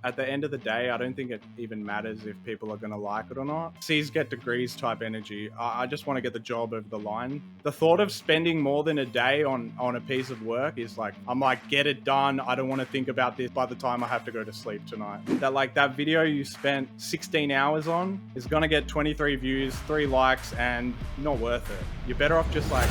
at the end of the day, I don't think it even matters if people are going to like it or not. C's get degrees type energy. I just want to get the job over the line. The thought of spending more than a day on a piece of work is like, I'm like, get it done. I don't want to think about this by the time I have to go to sleep tonight. That video you spent 16 hours on is going to get 23 views, 3 likes, and not worth it. You're better off just like...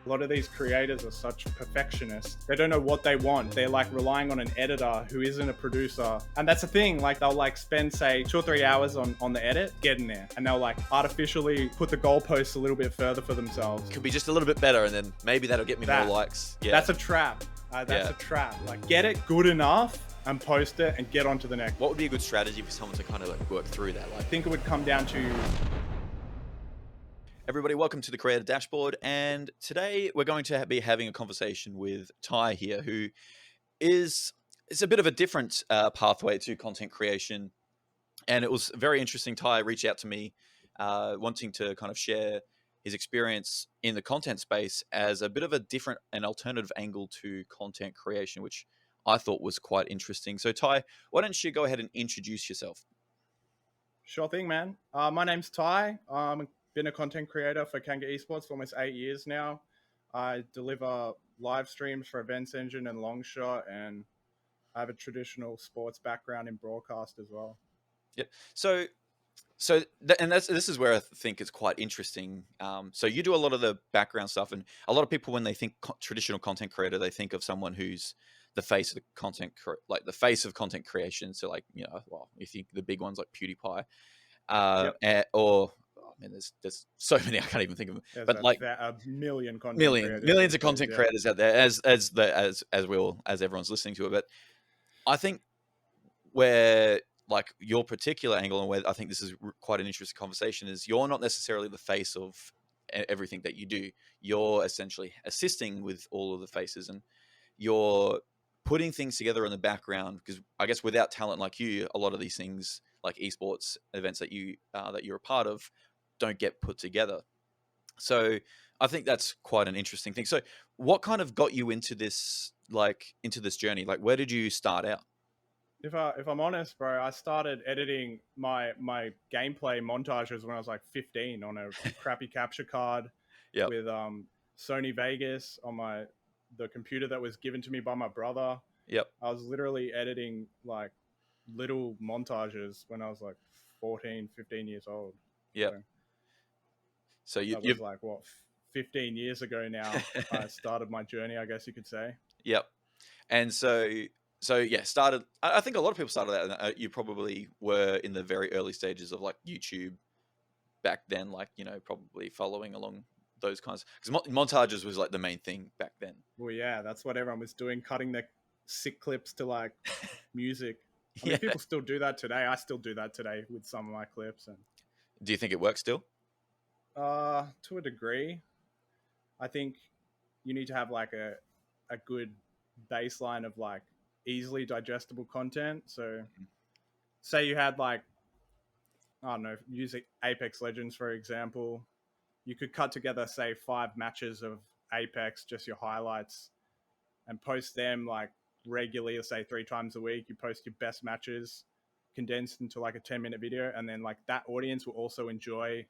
A lot of these creators are such perfectionists. They don't know what they want. They're like relying on an editor who isn't a producer. And that's the thing, like they'll like spend say 2 or 3 hours on the edit, getting there. And they'll like artificially put the goalposts a little bit further for themselves. Could be just a little bit better and then maybe that'll get me more likes. Yeah. That's a trap. That's a trap. Like get it good enough and post it and get on to the next. What would be a good strategy for someone to kind of like work through that? Like, I think it would come down to... Everybody, welcome to the Creator Dashboard, and today we're going to be having a conversation with Ty here, who is a bit of a different pathway to content creation, and it was very interesting. Ty reached out to me wanting to kind of share his experience in the content space as a bit of a different and alternative angle to content creation, which I thought was quite interesting. So Ty, why don't you go ahead and introduce yourself? Sure thing, man. My name's Ty. Been a content creator for Kanga Esports for almost 8 years now. I deliver live streams for Events Engine and Longshot, and I have a traditional sports background in broadcast as well. Yep. This is where I think it's quite interesting. So you do a lot of the background stuff, and a lot of people, when they think traditional content creator, they think of someone who's the face of the content, like the face of content creation. So like, you think the big ones like PewDiePie, there's so many I can't even think of them. There's but like a millions of content creators out there, as everyone's listening to it. But I think where like your particular angle, and where I think this is quite an interesting conversation, is you're not necessarily the face of everything that you do. You're essentially assisting with all of the faces, and you're putting things together in the background, because I guess without talent like you, a lot of these things like esports events that you're a part of don't get put together. So I think that's quite an interesting thing. So what kind of got you into this journey? Like, where did you start out? If I'm honest, bro, I started editing my gameplay montages when I was like 15 on a crappy capture card with Sony Vegas on the computer that was given to me by my brother. Yep. I was literally editing like little montages when I was like 14, 15 years old. Yeah. So you was like, what, 15 years ago now. I started my journey, I guess you could say. Yep. And so started. I think a lot of people started that. You probably were in the very early stages of like YouTube back then, like, probably following along those kinds, because montages was like the main thing back then. Well, yeah, that's what everyone was doing, cutting the sick clips to like music. I mean, people still do that today. I still do that today with some of my clips. And do you think it works still? To a degree. I think you need to have like a good baseline of like easily digestible content. So say you had like, I don't know, using Apex Legends, for example, you could cut together, say, 5 matches of Apex, just your highlights, and post them like regularly, say 3 times a week. You post your best matches condensed into like a 10-minute video, and then like that audience will also enjoy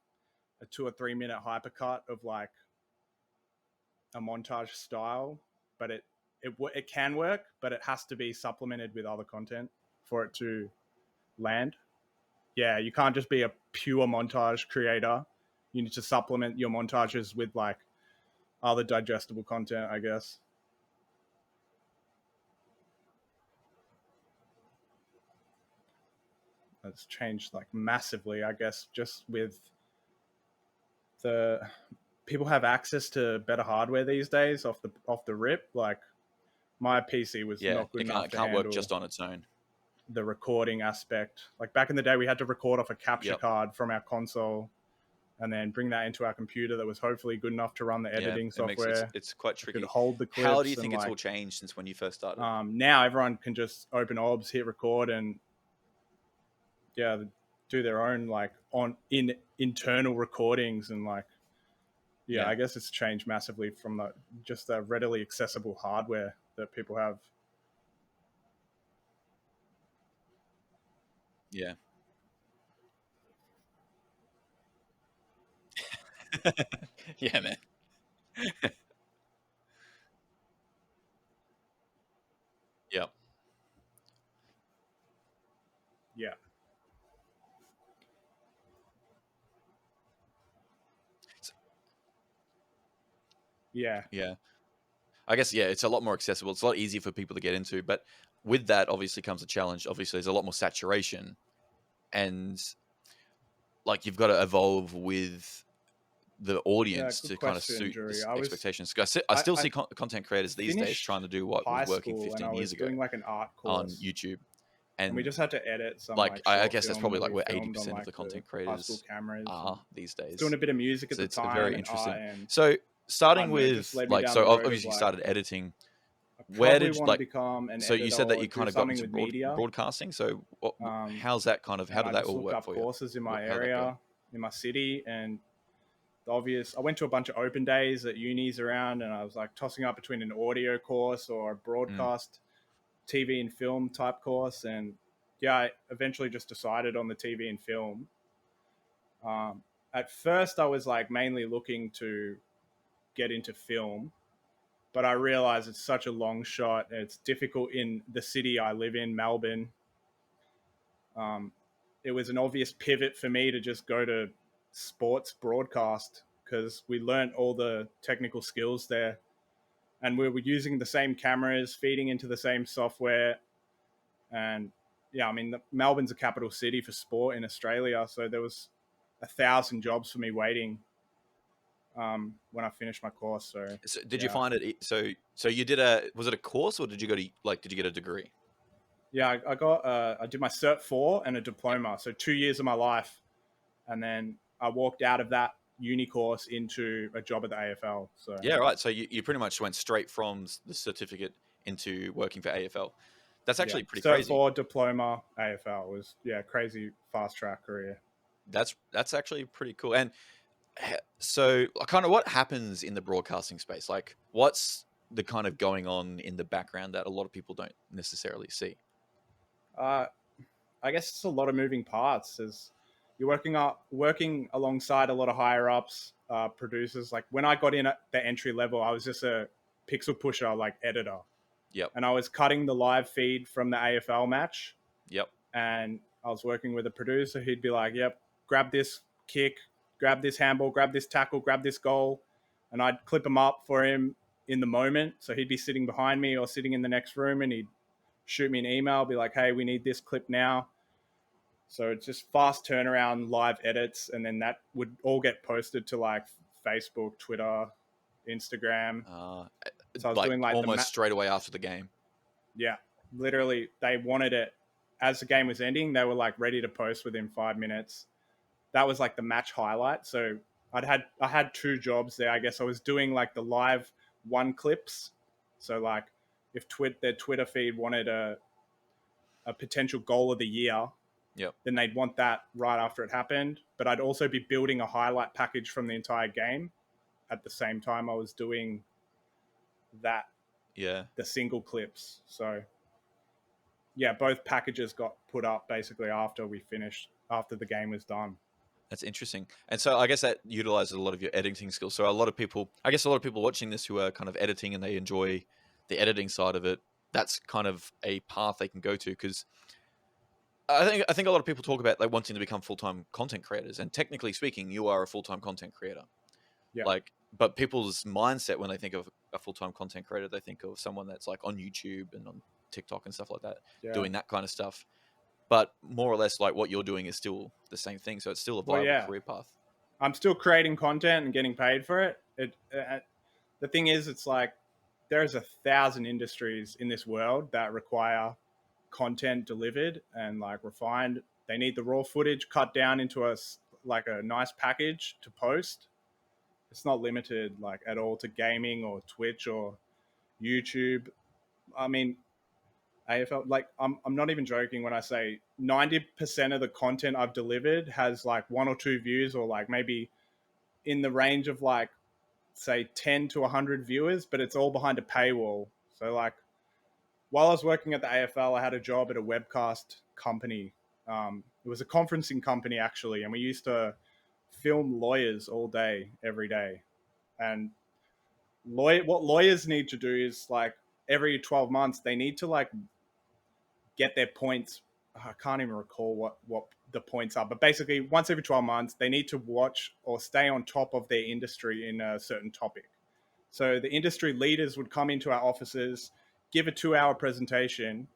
a 2 or 3 minute hypercut of like a montage style. But it can work, but it has to be supplemented with other content for it to land. Yeah, you can't just be a pure montage creator. You need to supplement your montages with like other digestible content, I guess. That's changed like massively, I guess, just with the people have access to better hardware these days off the rip. Like my PC was not good enough to handle work just on its own. The recording aspect. Like back in the day, we had to record off a capture card from our console and then bring that into our computer that was hopefully good enough to run the editing software. It's quite tricky. Could hold the clips. How do you think it's all changed since when you first started? Now everyone can just open OBS, hit record, and do their own like internal recordings, and like I guess it's changed massively from the readily accessible hardware that people have. Yeah. Yeah, man. Yeah. Yeah. Yeah. Yeah. I guess, yeah, it's a lot more accessible. It's a lot easier for people to get into. But with that, obviously, comes a challenge. Obviously, there's a lot more saturation. And like you've got to evolve with the Yeah. audience Good to kind of question, suit Jury. this expectations. 'Cause I still I see content creators these days finished trying to do what was high working school and I 15 years was ago doing like an art on course, YouTube. and we And just had to edit some like, like I short guess that's film probably that like we where filmed on 80% of like the the content high school creators cameras, and are these I was doing days. a bit of music at So the it's time very and art, interesting. and So I starting don't know, it just with led me like, down the so road of obviously you like started editing. I Where probably did you want to like, become an so you editor said that or you do kind of got something into with media. broadcasting. So what, Um, how's that kind of, how and did I that just all looked work up for you? courses in my How did that go? area, in my city, and the obvious. I went to a bunch of open days at unis around, and I was like tossing up between an audio course or a Mm, broadcast, TV and film type course, and yeah, I eventually just decided on the TV and film. Um, at first, I was like mainly looking to get into film, but I realized it's such a long shot. It's difficult in the city I live in, Melbourne. Um, it was an obvious pivot for me to just go to sports broadcast because we learned all the technical skills there, and we were using the same cameras, feeding into the same software. And yeah, I mean, Melbourne's a capital city for sport in Australia, so there was 1,000 jobs for me waiting when I finished my course. So so did you yeah, find it, so you did a, was it a course or did you go to, like, did you get a degree? yeah, I got I did my Cert 4 and a Yep. diploma, so 2 years of my life, and then I walked out of that uni course into a job at the AFL. So Yeah, right. So you pretty much went straight from the certificate into working for AFL. That's yeah, actually pretty crazy. Cert 4 diploma AFL was yeah crazy fast track career. That's actually pretty cool. And so kind of what happens in the broadcasting space? Like, what's the kind of going on in the background that a lot of people don't necessarily see? Uh, I guess it's a lot of moving parts. As you're working alongside a lot of higher ups, producers. Like when I got in at the entry level, I was just a pixel pusher, like editor, Yep. and I was cutting the live feed from the AFL match, Yep. and I was working with a producer. He'd be like, "Yep, grab this kick, grab this handball, grab this tackle, grab this goal," and I'd clip them up for him in the moment. So he'd be sitting behind me or sitting in the next room, and he'd shoot me an email, be like, "Hey, we need this clip now." So it's just fast turnaround, live edits, and then that would all get posted to like Facebook, Twitter, Instagram. Uh, So I was like doing like almost straight away after the game. yeah, literally they wanted it as the game was ending. They were like ready to post within 5 minutes. That was like the match highlight. So I had two jobs there. I guess I was doing like the live one clips. So like if their Twitter feed wanted a potential goal of the year, Yep. then they'd want that right after it happened. But I'd also be building a highlight package from the entire game at the same time I was doing that, Yeah. the single clips. So yeah, both packages got put up basically after we finished, after the game was done. That's interesting. And so I guess that utilizes a lot of your editing skills. So a lot of people, I guess a lot of people watching this who are kind of editing and they enjoy the editing side of it, that's kind of a path they can go to. Because I think a lot of people talk about like wanting to become full-time content creators. And technically speaking, you are a full-time content creator. Yeah. Like, but people's mindset when they think of a full-time content creator, they think of someone that's like on YouTube and on TikTok and stuff like that, Yeah. doing that kind of stuff. But more or less, like what you're doing is still the same thing. So it's still a Well, viable yeah, career path. I'm still creating content and getting paid for it. The thing is, it's like there's 1,000 industries in this world that require content delivered and like refined. They need the raw footage cut down into like a nice package to post. It's not limited like at all to gaming or Twitch or YouTube. I mean, AFL, like I'm not even joking when I say 90% of the content I've delivered has like one or two views or like maybe in the range of like say 10 to 100 viewers, but it's all behind a paywall. So like while I was working at the AFL, I had a job at a webcast company, It was a conferencing company actually, and we used to film lawyers all day, every day. And what lawyers need to do is like every 12 months they need to like get their points. I can't even recall what the points are, but basically once every 12 months they need to watch or stay on top of their industry in a certain topic. So the industry leaders would come into our offices, give a 2 hour presentation,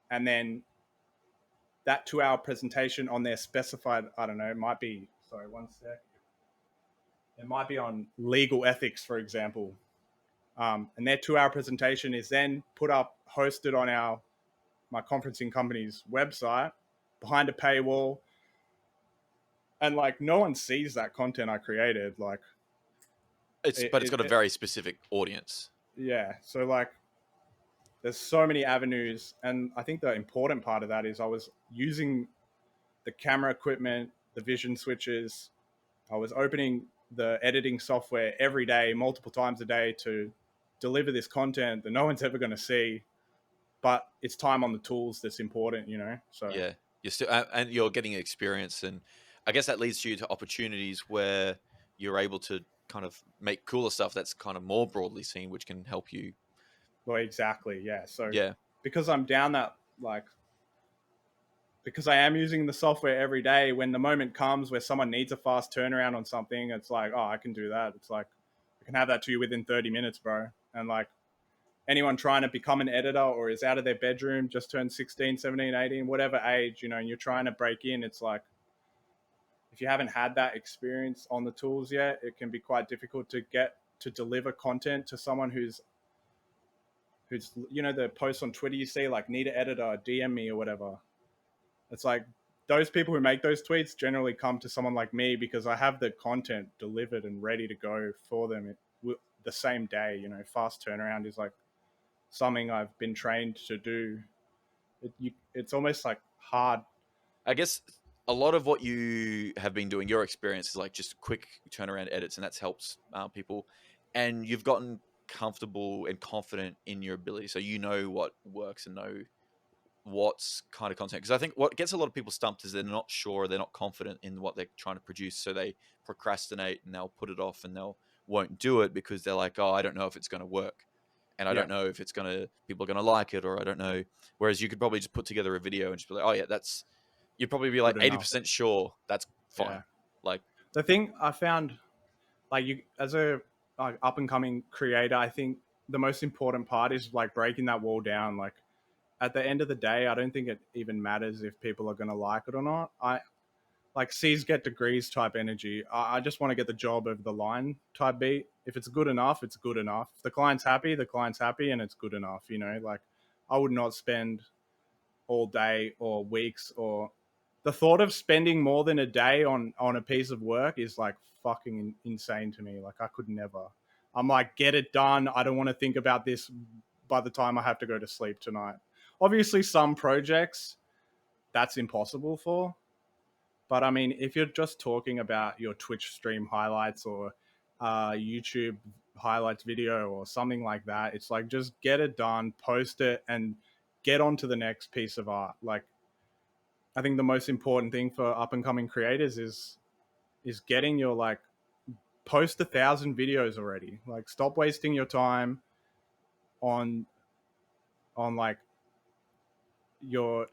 and then that 2 hour presentation on their specified, I don't know, it might be, sorry, one sec. It might be on legal ethics, for example. And their 2 hour presentation is then put up, hosted on my conferencing company's website behind a paywall. And like no one sees that content I created. Like But it's got a very specific audience. Yeah. So like there's so many avenues. And I think the important part of that is I was using the camera equipment, the vision switches. I was opening the editing software every day, multiple times a day to deliver this content that no one's ever going to see. But it's time on the tools that's important, you know? So Yeah, you're still and you're getting experience, and I guess that leads you to opportunities where you're able to kind of make cooler stuff that's kind of more broadly seen, which can help you. well, exactly. Yeah. So Yeah, because I'm down that, like, because I am using the software every day, when the moment comes where someone needs a fast turnaround on something, it's like, oh, I can do that. It's like, I can have that to you within 30 minutes, bro. And like anyone trying to become an editor or is out of their bedroom, just turned 16, 17, 18, whatever age, you know, and you're trying to break in, it's like, if you haven't had that experience on the tools yet, it can be quite difficult to get to deliver content to someone who's, you know, the posts on Twitter you see, like, need an editor, DM me or whatever. It's like those people who make those tweets generally come to someone like me because I have the content delivered and ready to go for them the same day. You know, fast turnaround is like something I've been trained to do. It's almost like hard. I guess a lot of what you have been doing, your experience is like just quick turnaround edits, and that's helps people. And you've gotten comfortable and confident in your ability, so you know what works and know what's kind of content. Because I think what gets a lot of people stumped is they're not sure, they're not confident in what they're trying to produce, so they procrastinate and they'll put it off and they'll won't do it because they're like, oh, I don't know if it's going to work, and I Yeah, don't know if it's going to people are going to like it, or I don't know. Whereas you could probably just put together a video and just be like, oh yeah, that's you'd probably be like good enough. 80% sure that's Yeah. fine. Like, The thing I found, like, you as a like up and coming creator, I think the most important part is like breaking that wall down. Like at the end of the day, I don't think it even matters if people are going to like it or not. I like C's get degrees type energy. I just want to get the job over the line type beat. If it's good enough, it's good enough. If the client's happy, and it's good enough. You know, like I would not spend all day or weeks or the thought of spending more than a day on a piece of work is like fucking insane to me. Like I could never. I'm like, get it done. I don't want to think about this by the time I have to go to sleep tonight. Obviously, some projects that's impossible for. But I mean, if you're just talking about your Twitch stream highlights or YouTube highlights video or something like that, it's like just get it done, post it, and get on to the next piece of art. Like, I think the most important thing for up and coming creators is getting your like post 1,000 videos already. Like, stop wasting your time on like your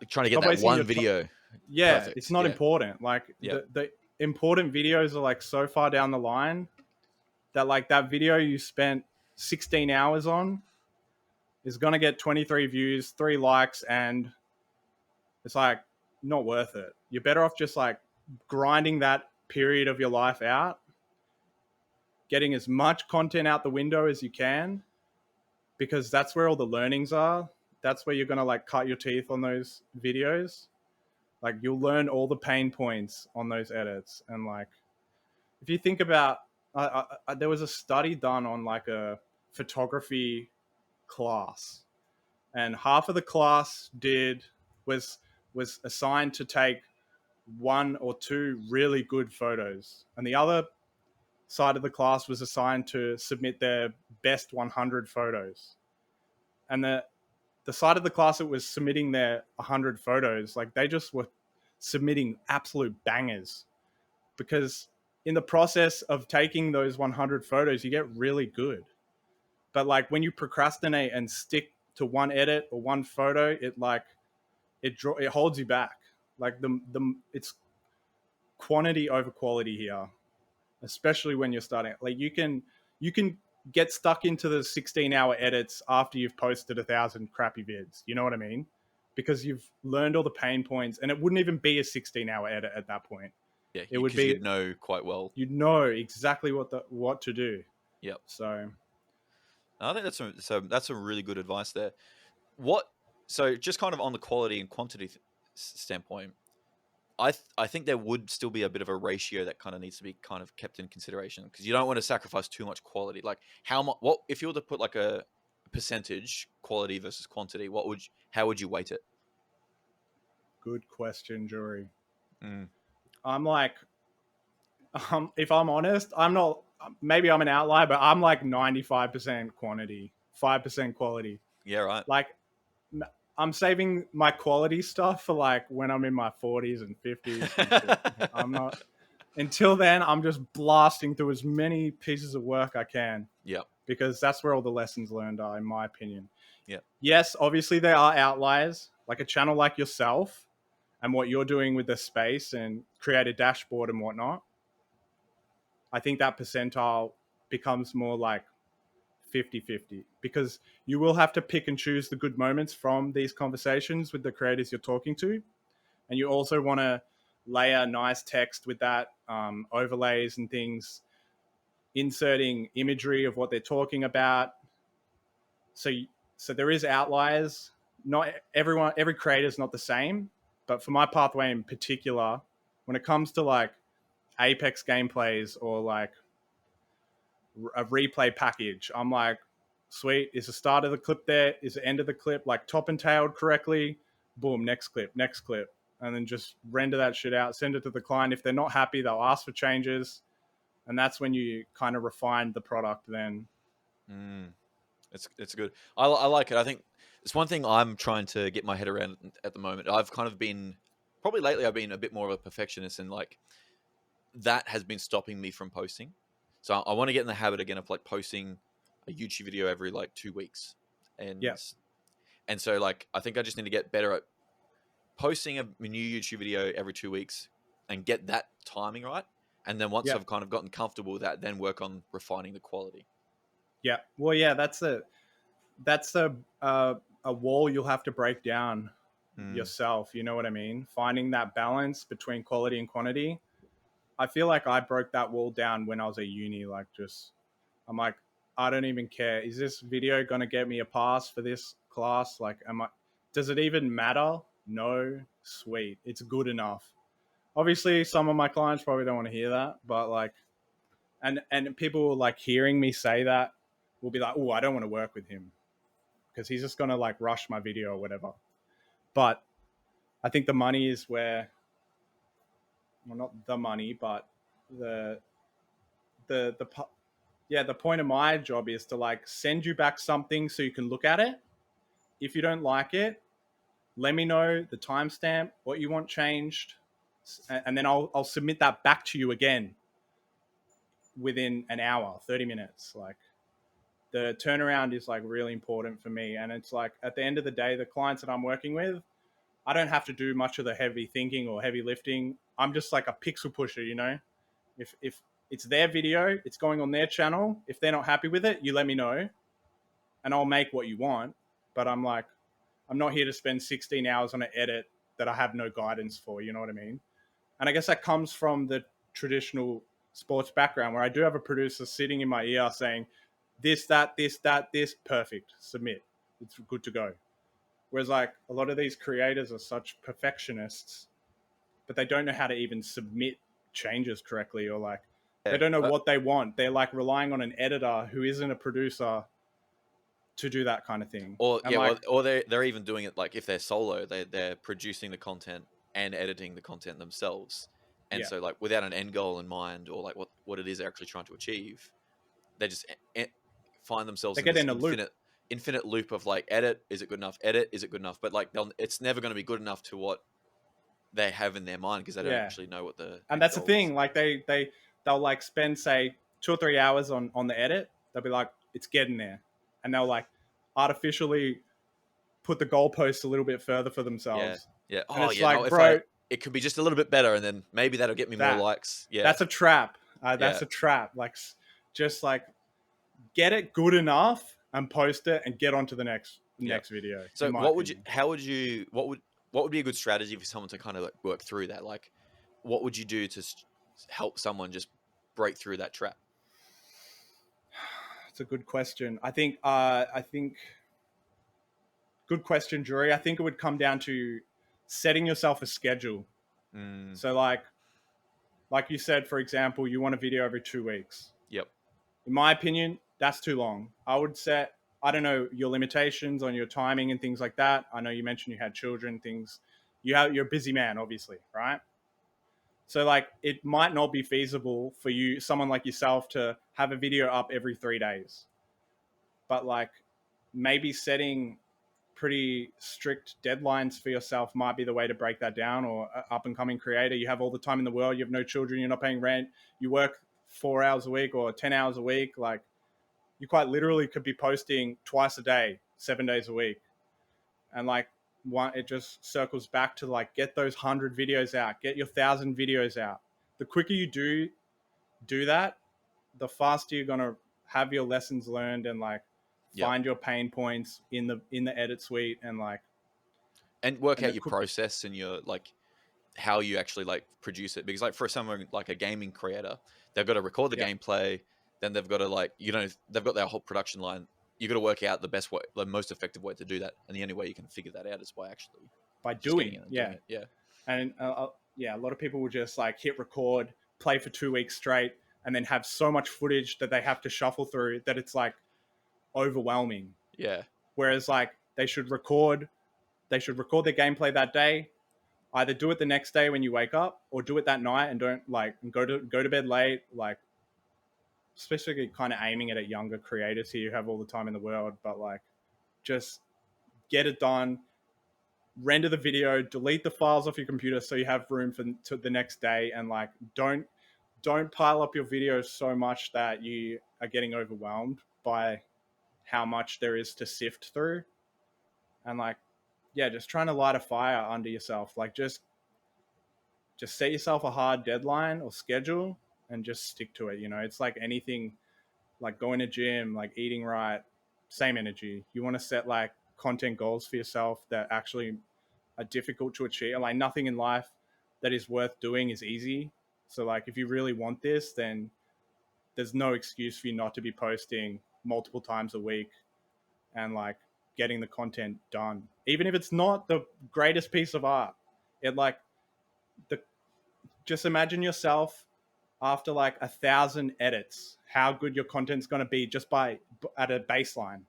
trying to get stop that wasting one your time. video Yeah, it's perfect. not Yeah, important. Like yeah. the important videos are like so far down the line that like that video you spent 16 hours on is going to get 23 views, 3 likes, and it's like not worth it. You're better off just like grinding that period of your life out, getting as much content out the window as you can, because that's where all the learnings are. That's where you're going to like cut your teeth on those videos. Like you'll learn all the pain points on those edits. And like, if you think about, there was a study done on like a photography class, and half of the class was was assigned to take 1 or 2 really good photos, and the other side of the class was assigned to submit their best 100 photos. And the side of the class that was submitting their 100 photos, like they just were submitting absolute bangers, because in the process of taking those 100 photos, you get really good. But like when you procrastinate and stick to one edit or one photo, it holds you back. Like it's quantity over quality here, especially when you're starting. Like you can get stuck into the 16-hour edits after you've posted 1,000 crappy vids. You know what I mean? Because you've learned all the pain points, and it wouldn't even be a 16-hour edit at that point. Yeah, It would because be, you'd know quite well. you'd know exactly what to do. Yep. So I think that's some really good advice there. So just kind of on the quality and quantity standpoint, I think there would still be a bit of a ratio that kind of needs to be kind of kept in consideration, because you don't want to sacrifice too much quality. Like how much? What if you were to put like a percentage quality versus quantity? How would you weight it? good question, Jory. Mm. I'm like, if I'm honest, I'm not. Maybe I'm an outlier, but I'm like 95% quantity, 5% quality. Yeah, right. Like I'm saving my quality stuff for like when I'm in my 40s and 50s and shit. I'm not. Until then, I'm just blasting through as many pieces of work I can. Yeah. Because that's where all the lessons learned are, in my opinion. Yeah. Yes, obviously there are outliers, like a channel like yourself and what you're doing with the space and create a dashboard and whatnot. I think that percentile becomes more like 50-50, because you will have to pick and choose the good moments from these conversations with the creators you're talking to. And you also want to layer nice text with that, overlays and things, inserting imagery of what they're talking about. So there is outliers. Not every creator is not the same, but for my pathway in particular, when it comes to like Apex gameplays or like a replay package, I'm like, sweet, is the start of the clip there? Is the end of the clip like top and tailed correctly? Boom, next clip, and then just render that shit out, send it to the client. If they're not happy, they'll ask for changes, and that's when you kind of refine the product then. It's good. I like it. I think it's one thing I'm trying to get my head around at the moment. I've kind of been, probably lately, I've been a bit more of a perfectionist, and like that has been stopping me from posting. So I want to get in the habit again of like posting a YouTube video every like 2 weeks. And so like I think I just need to get better at posting a new YouTube video every 2 weeks and get that timing right. And then once I've kind of gotten comfortable with that, then work on refining the quality. Yeah. Well, yeah, that's a wall you'll have to break down yourself. You know what I mean? Finding that balance between quality and quantity. I feel like I broke that wall down when I was at uni. Like, I'm like, I don't even care. Is this video going to get me a pass for this class? Like, does it even matter? No. Sweet. It's good enough. Obviously, some of my clients probably don't want to hear that, but like, and people like hearing me say that will be like, oh, I don't want to work with him because he's just going to like rush my video or whatever. But I think the money is where, well, not the money, but the point of my job is to like send you back something so you can look at it. If you don't like it, let me know the timestamp, what you want changed, and then I'll submit that back to you again within an hour, 30 minutes. Like, the turnaround is like really important for me. And it's like at the end of the day, the clients that I'm working with, I don't have to do much of the heavy thinking or heavy lifting. I'm just like a pixel pusher, you know? If it's their video, it's going on their channel. If they're not happy with it, you let me know and I'll make what you want. But I'm like, I'm not here to spend 16 hours on an edit that I have no guidance for, you know what I mean? And I guess that comes from the traditional sports background where I do have a producer sitting in my ear saying, this, this, perfect, submit. It's good to go. Whereas like a lot of these creators are such perfectionists, but they don't know how to even submit changes correctly, or like they don't know what they want. They're like relying on an editor who isn't a producer to do that kind of thing. Or and like, or they're even doing it like if they're solo, they're producing the content and editing the content themselves. And so like without an end goal in mind, or like what it is they're actually trying to achieve, they just find themselves they in get this in a infinite loop. infinite loop of like, edit, is it good enough? Edit, is it good enough? But like, it's never going to be good enough to what they have in their mind, because they don't actually know what the and that's the goal thing. is. Like they'll like spend say 2 or 3 hours on the edit. They'll be like, it's getting there, and they'll like artificially put the goalposts a little bit further for themselves. Yeah. And Oh it's yeah. like, No, bro, it could be just a little bit better, and then maybe that'll get me more likes. Yeah. that's a trap. Yeah. That's a trap. Like, just like get it good enough and post it and get on to the next video. So what what would be a good strategy for someone to kind of like work through that? Like, what would you do to help someone just break through that trap? It's a good question. I think good question, Drury. I think it would come down to setting yourself a schedule. So like you said, for example, you want a video every 2 weeks. Yep. In my opinion, that's too long. I would set, I don't know, your limitations on your timing and things like that. I know you mentioned you had children, things. You're a busy man, obviously, right? So like it might not be feasible for you, someone like yourself, to have a video up every 3 days. But like maybe setting pretty strict deadlines for yourself might be the way to break that down. Or up and coming creator, you have all the time in the world, you have no children, you're not paying rent, you work 4 hours a week or 10 hours a week. Like you quite literally could be posting twice a day, 7 days a week. And like it just circles back to like, get those 100 videos out, get your 1,000 videos out. The quicker you do that, the faster you're going to have your lessons learned and like find your pain points in the edit suite and like work out your process and your like how you actually like produce it. Because like for someone like a gaming creator, they've got to record the gameplay, then they've got to like, they've got their whole production line. You got to work out the best way, the most effective way to do that, and the only way you can figure that out is by doing it. And a lot of people will just like hit record, play for 2 weeks straight, and then have so much footage that they have to shuffle through that it's like overwhelming. Whereas like they should record their gameplay that day, either do it the next day when you wake up, or do it that night and don't like go to bed late. Like especially kind of aiming it at younger creators here who have all the time in the world, but like just get it done, render the video, delete the files off your computer so you have room for the next day, and like don't pile up your videos so much that you are getting overwhelmed by how much there is to sift through. And like just trying to light a fire under yourself. Like just set yourself a hard deadline or schedule and just stick to it. It's like anything, like going to gym, like eating right, same energy. You want to set like content goals for yourself that actually are difficult to achieve. And like nothing in life that is worth doing is easy. So like if you really want this, then there's no excuse for you not to be posting multiple times a week and like getting the content done. Even if it's not the greatest piece of art, just imagine yourself after like 1,000 edits, how good your content's going to be just at a baseline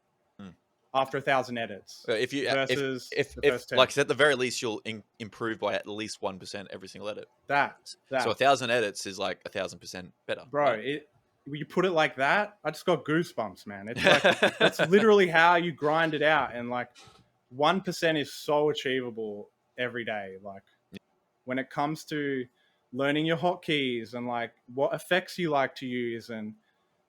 after 1,000 edits. If you versus if like at the very least you'll improve by at least 1% every single edit. That so 1,000 edits is like 1,000% better, bro. Right? You put it like that, I just got goosebumps, man. It's like that's literally how you grind it out, and like 1% is so achievable every day. Like when it comes to learning your hotkeys and like what effects you like to use and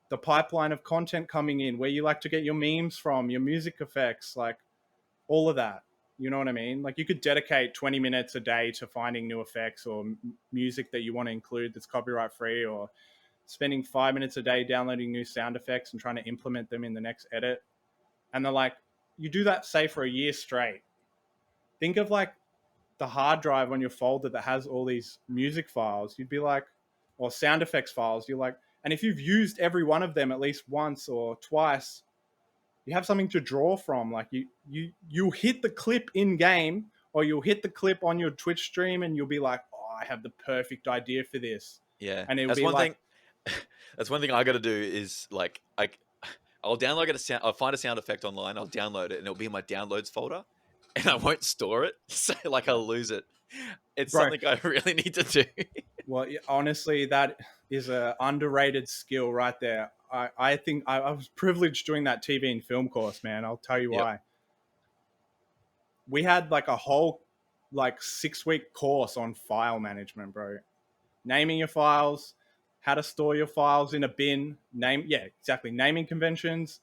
the pipeline of content coming in, where you like to get your memes from, your music effects, like all of that. You know what I mean? Like you could dedicate 20 minutes a day to finding new effects or music that you want to include that's copyright free, or spending 5 minutes a day downloading new sound effects and trying to implement them in the next edit. And they're like, you do that, say, for a year straight. Think of like the hard drive on your folder that has all these music files. You'd be like, or sound effects files. You're like, and if you've used every one of them at least once or twice, you have something to draw from. Like you hit the clip in game, or you'll hit the clip on your Twitch stream, and you'll be like, oh, I have the perfect idea for this. Yeah, and that's one thing. That's one thing I got to do is like I'll download I'll find a sound effect online. I'll download it, and it'll be in my downloads folder, and I won't store it. So like I'll lose it. It's something I really need to do. Well, honestly, that is a underrated skill right there. I think I was privileged doing that TV and film course, man. I'll tell you Yep. why. We had like a whole like 6 week course on file management, bro. Naming your files, how to store your files in a bin, naming conventions,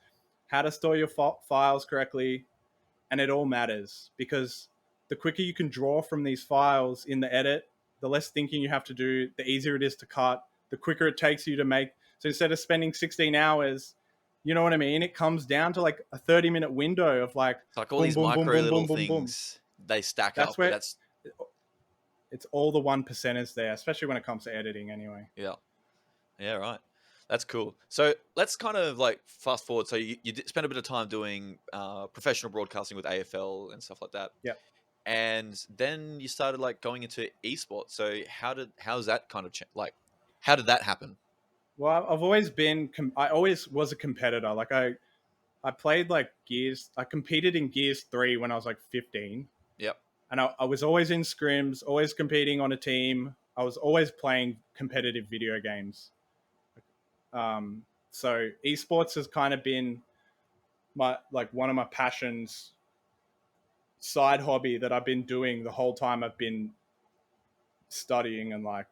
how to store your files correctly, and it all matters because the quicker you can draw from these files in the edit, the less thinking you have to do, the easier it is to cut, the quicker it takes you to make. So instead of spending 16 hours, you know what I mean? It comes down to like a 30-minute window of like It's like all boom, these boom, boom, micro boom, little boom, boom, boom. things, they stack That's up, but where that's it's all the 1%ers there, especially when it comes to editing anyway. yeah. Yeah, right. That's cool. So let's kind of like fast forward. So you did spend a bit of time doing professional broadcasting with AFL and stuff like that, Yep. and then you started like going into esports. So how's that kind of like how did that happen? Well, I've always been, I always was a competitor. Like I played like Gears, I competed in Gears 3 when I was like 15. Yep. And I was always in scrims, always competing on a team. I was always playing competitive video games. Um, so esports has kind of been my like one of my passions, side hobby that I've been doing the whole time I've been studying and like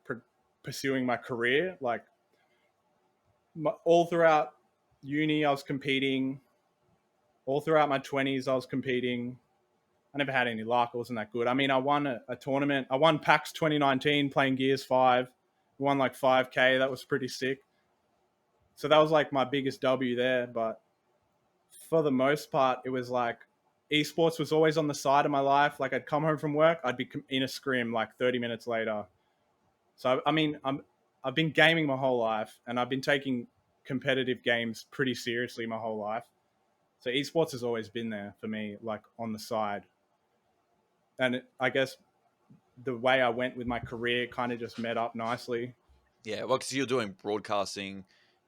pursuing my career. Like all throughout uni, I was competing. All throughout my 20s, I was competing. I never had any luck. It wasn't that good. I mean, I won a tournament. I won PAX 2019 playing Gears 5. Won like 5K. That was pretty sick. So that was like my biggest W there. But for the most part, it was like esports was always on the side of my life. Like I'd come home from work, I'd be in a scrim like 30 minutes later. So I mean, I've been gaming my whole life, and I've been taking competitive games pretty seriously my whole life. So esports has always been there for me, like on the side. And I guess the way I went with my career kind of just met up nicely. Yeah, well, because you're doing broadcasting,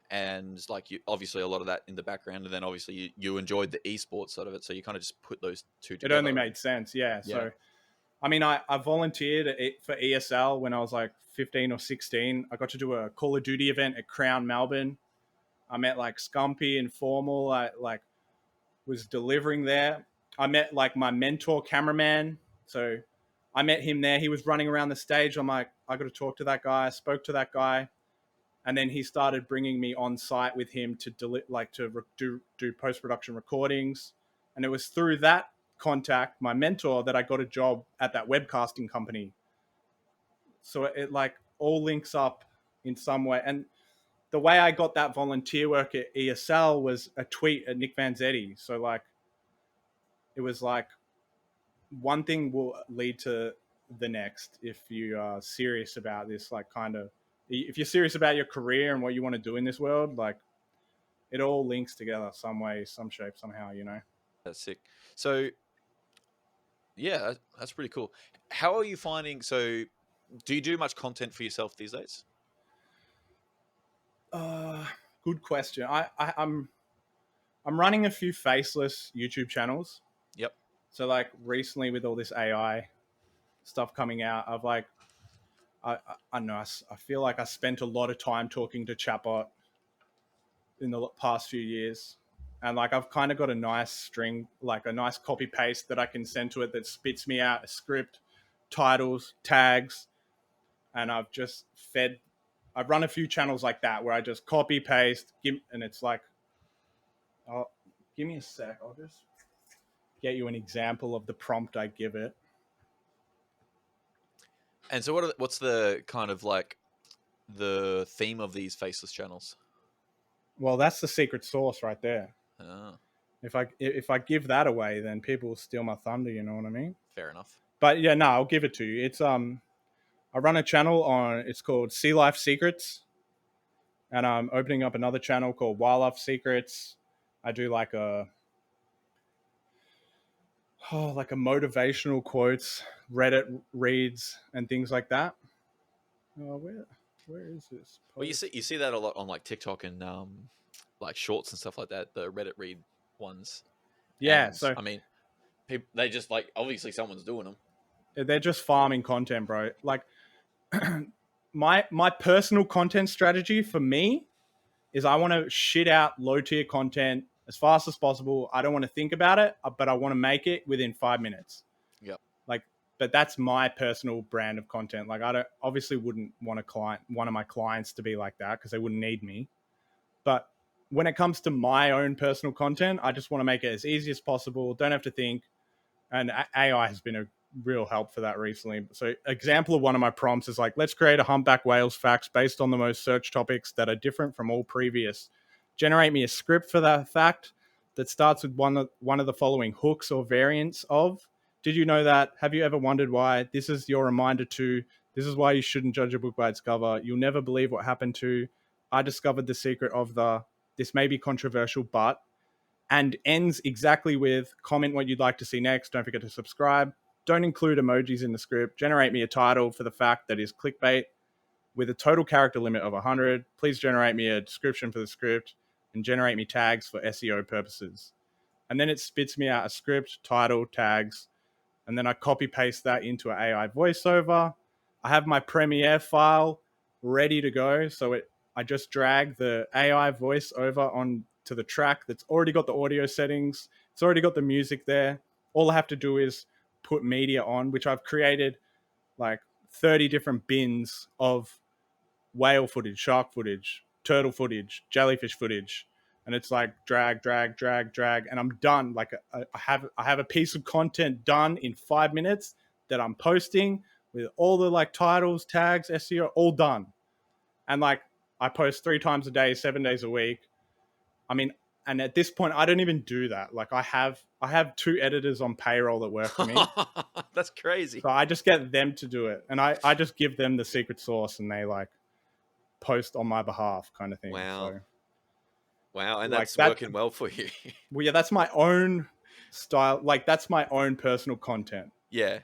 and like you obviously a lot of that in the background, and then obviously you enjoyed the esports side of it, so you kind of just put those two It only together, right? made sense, yeah. Yeah. So, I mean, I volunteered for ESL when I was like 15 or 16. I got to do a Call of Duty event at Crown Melbourne. I met like Scumpy and Formal. I like was delivering there. I met like my mentor cameraman. So I met him there. He was running around the stage. I'm like, I got to talk to that guy. I spoke to that guy. And then he started bringing me on site with him to do post production recordings, and it was through that contact, my mentor, that I got a job at that webcasting company. So it like all links up in some way, and the way I got that volunteer work at ESL was a tweet at Nick Vanzetti. So like it was like one thing will lead to the next if you are serious about this, like kind of if you're serious about your career and what you want to do in this world, like it all links together some way, some shape, somehow, you know. That's sick. So yeah, that's pretty cool. How are you finding? So do you do much content for yourself these days? Uh, Good question. I'm running a few faceless YouTube channels. Yep. So like recently with all this AI stuff coming out, I've like I don't know. I feel like I spent a lot of time talking to chatbot in the past few years, and like I've kind of got a nice string, like a nice copy paste that I can send to it that spits me out a script, titles, tags, and I've run a few channels like that where I just copy paste, and it's like, oh, give me a sec. I'll just get you an example of the prompt I give it. And so what's the kind of like the theme of these faceless channels? Well, that's the secret sauce right there. Oh, If I give that away, then people will steal my thunder. You know what I mean? fair enough. But yeah, no, I'll give it to you. It's I run a channel on. It's called Sea Life Secrets, and I'm opening up another channel called Wildlife Secrets. I do like a motivational quotes, Reddit reads, and things like that. Where is this Well, post? you see that a lot on like TikTok and like shorts and stuff like that. The Reddit read ones, Yeah, and so I mean, people they just like obviously someone's doing them. they're just farming content, bro. Like my personal content strategy for me is I want to shit out low tier content as fast as possible. I don't want to think about it, but I want to make it within 5 minutes. Yep. Like, but that's my personal brand of content. Like, I wouldn't want one of my clients to be like that because they wouldn't need me. But when it comes to my own personal content, I just want to make it as easy as possible. Don't have to think. And AI has been a real help for that recently. So example of one of my prompts is like, let's create a humpback whales facts based on the most searched topics that are different from all previous. Generate me a script for that fact that starts with one of the following hooks or variants of. Did you know that? Have you ever wondered why? This is your reminder to. This is why you shouldn't judge a book by its cover. You'll never believe what happened to. I discovered the secret of the. This may be controversial, but. And ends exactly with comment what you'd like to see next. Don't forget to subscribe. Don't include emojis in the script. Generate me a title for the fact that is clickbait with a total character limit of 100. Please generate me a description for the script and generate me tags for SEO purposes. And then it spits me out a script, title, tags, and then I copy paste that into an AI voiceover. I have my Premiere file ready to go. So I just drag the AI voice over on to the track that's already got the audio settings. It's already got the music there. All I have to do is put media on, which I've created like 30 different bins of whale footage, shark footage, turtle footage, jellyfish footage. And it's like drag, drag, drag, drag, and I'm done. Like I have a piece of content done in 5 minutes that I'm posting with all the like titles, tags, SEO, all done. And like I post 3 times a day, 7 days a week. I mean, and at this point, I don't even do that. Like I have 2 editors on payroll that work for me. That's crazy. So I just get them to do it, and I just give them the secret sauce, and they like post on my behalf, kind of thing. Wow. So, wow, and like that's working well for you. Well, yeah, that's my own style. Like that's my own personal content. yeah.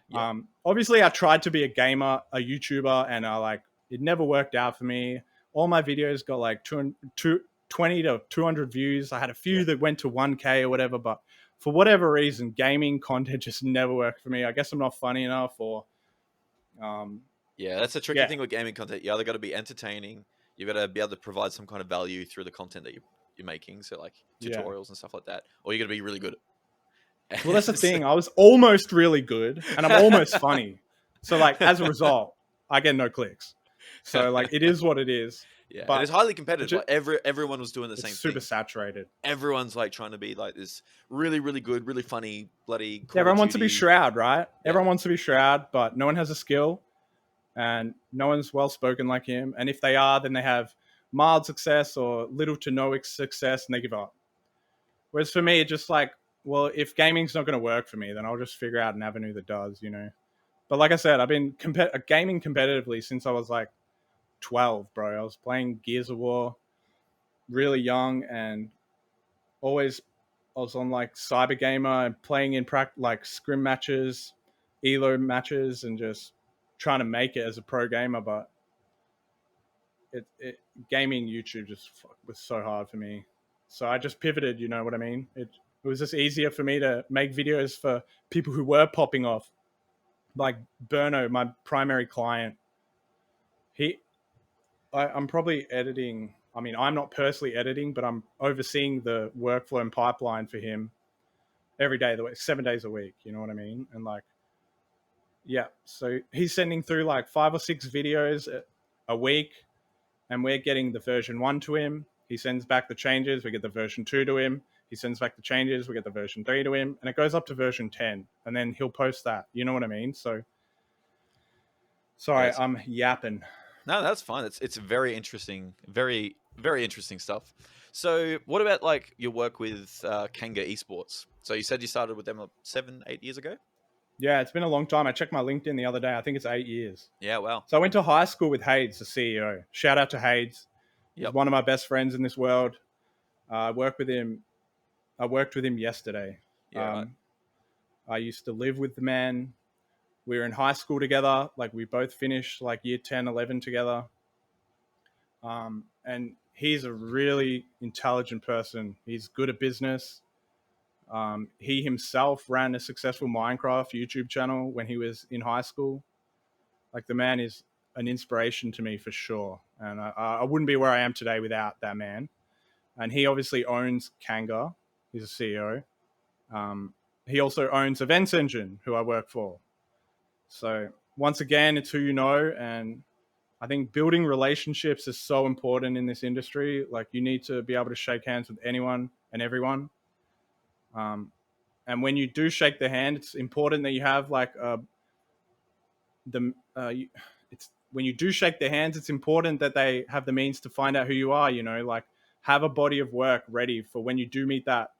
Obviously, I tried to be a gamer, a YouTuber, and it never worked out for me. All my videos got like 20 to 200 views. I had a few that went to 1K or whatever, but for whatever reason, gaming content just never worked for me. I guess I'm not funny enough, or yeah, that's a tricky thing with gaming content. You either got to be entertaining, you've got to be able to provide some kind of value through the content that you're making, so like tutorials and stuff like that, or you got to be really good. Well, that's the thing. I was almost really good, and I'm almost funny. So, like, as a result, I get no clicks. So, like, it is what it is. Yeah, but and it's highly competitive. Like everyone was doing the same thing. Super saturated. Everyone's like trying to be like this really, really good, really funny, bloody. Yeah, everyone wants to be Shroud, right? Yeah. Everyone wants to be Shroud, but no one has a skill, and no one's well spoken like him. And if they are, then they have mild success or little to no success, and they give up. Whereas for me, it's just like, well, if gaming's not going to work for me, then I'll just figure out an avenue that does, you know. But like I said, I've been gaming competitively since I was like 12, bro. I was playing Gears of War really young, and always I was on like Cyber Gamer and playing in like scrim matches, elo matches, and just trying to make it as a pro gamer. But gaming YouTube just was so hard for me. So I just pivoted, you know what I mean? It was just easier for me to make videos for people who were popping off. Like Berno, my primary client, I'm probably editing. I mean, I'm not personally editing, but I'm overseeing the workflow and pipeline for him every day of the week, 7 days a week. You know what I mean? And like, yeah. So he's sending through like 5 or 6 videos a week, and we're getting the version 1 to him. He sends back the changes. We get the version 2 to him. He sends back the changes. We get the version 3 to him, and it goes up to version 10, and then he'll post that. You know what I mean? So, sorry, I'm yapping. No, that's fine. It's very interesting, very very interesting stuff. So, what about like your work with Kanga Esports? So you said you started with them 7-8 years ago. Yeah, it's been a long time. I checked my LinkedIn the other day. I think it's 8 years. Yeah, wow. So I went to high school with Hades, the CEO. Shout out to Hades. He's one of my best friends in this world. I worked with him yesterday. Yeah. I used to live with the man. We were in high school together. Like we both finished like year 10, 11 together. And he's a really intelligent person. He's good at business. He himself ran a successful Minecraft YouTube channel when he was in high school. Like the man is an inspiration to me for sure. And I wouldn't be where I am today without that man. And he obviously owns Kanga. He's a CEO. He also owns Events Engine, who I work for. So once again, it's who you know. And I think building relationships is so important in this industry. Like you need to be able to shake hands with anyone and everyone. And when you do shake the hand, it's important that you have like it's when you do shake their hands, it's important that they have the means to find out who you are. You know, like have a body of work ready for when you do meet that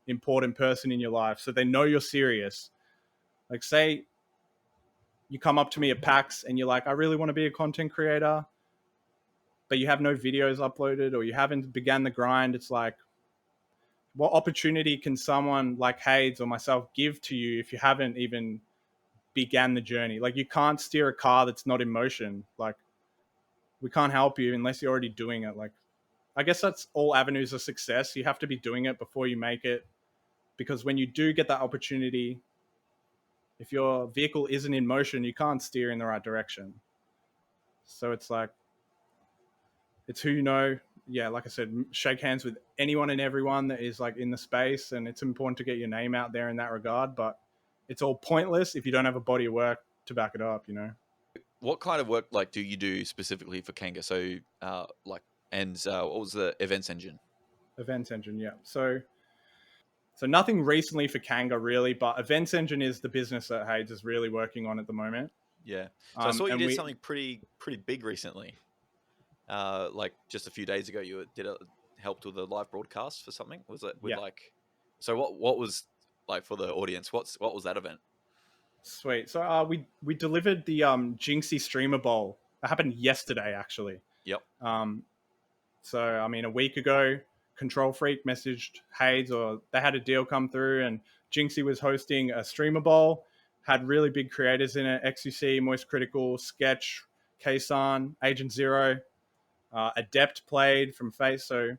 important person in your life, so they know you're serious. Like, say you come up to me at PAX and you're like, I really want to be a content creator, but you have no videos uploaded or you haven't began the grind. It's like, what opportunity can someone like Hades or myself give to you if you haven't even began the journey? Like, you can't steer a car that's not in motion. Like, we can't help you unless you're already doing it. Like, I guess that's all avenues of success. You have to be doing it before you make it, because when you do get that opportunity, if your vehicle isn't in motion, you can't steer in the right direction. So it's like, it's who you know. Yeah, like I said, shake hands with anyone and everyone that is like in the space, and it's important to get your name out there in that regard. But it's all pointless if you don't have a body of work to back it up. You know. What kind of work like do you do specifically for Kanga? So what was the Events Engine? Events Engine, yeah. So nothing recently for Kanga really, but Events Engine is the business that Hades is really working on at the moment. Yeah. So I saw you And did we something pretty big recently. Like just a few days ago, you helped with a live broadcast for something. Was it with yeah, like? So what was like for the audience? What was that event? sweet. So we delivered the Jinxie Streamer Bowl. That happened yesterday actually. Yep. Um, So, I mean, a week ago, Control Freak messaged Hades, or they had a deal come through, and Jinxie was hosting a streamer bowl. Had really big creators in it: XUC, Moist Critical, Sketch, Ksan, Agent Zero, Adept played from Face. So